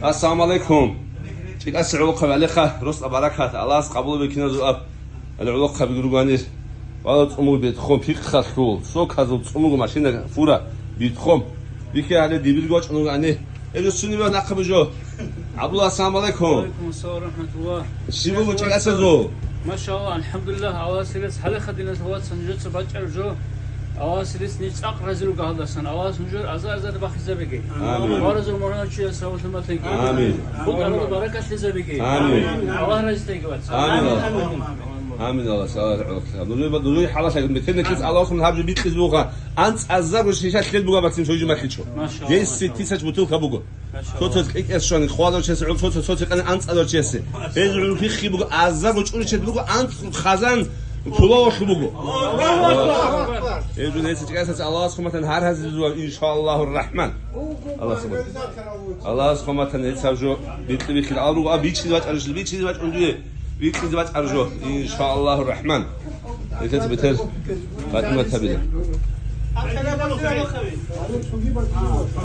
السلام عليكم. تيجاس علوق عليها رست بركات الله قبول بكنا زواب العلوق بيقولوا والله أمور بيتخم فيك خشول سو كذا أمور ماشينة فورا بيتخم بيكي على ديبل جوش أمور عنه إلى السنة ما نقبل جو عبد الله السلام عليكم. وعليكم السلام ورحمة الله. شباب تيجاس زو ما شاء الله الحمد لله أواسيلس هلا خدينا هو سنجت سبعة جو أواسيلس نيت أقرزلو قهدا سن أواس نجور أزار بخيزة بيجي. آمين. وارز المناقشة سووا ثم تيجي. آمين. الله بركة خيزة بيجي. آمين. الله رزقك بس. آمين. آمين الله سلام عليكم. دلوقتي حالا شايف متن كيس الله سبحانه وتعالى بيتخذ بوقا أنت أزار وشيشات خيل بوقا بكتير شوي ما خيل شو. جاي ستي سج بطول كبوقا. صوت إيك إيش شان خوالو شيء صوت أنا أنت أدور شيء. بيجوا في خي بوقا أزار وشون شيء بوقا أنت خزان كلوا خي بوقا. يجوا ناس تجلس الله سبحانه وتعالى هذا الزواج إن شاء الله الرحمن. الله سبحانه وتعالى يسوع بيتبي خير أروق أبيش دلوقتي أرجل بيش دلوقتي عندي بيك دلوقتي أرجو إن شاء الله الرحمن. إذا تبتر بعد ما تبدأ.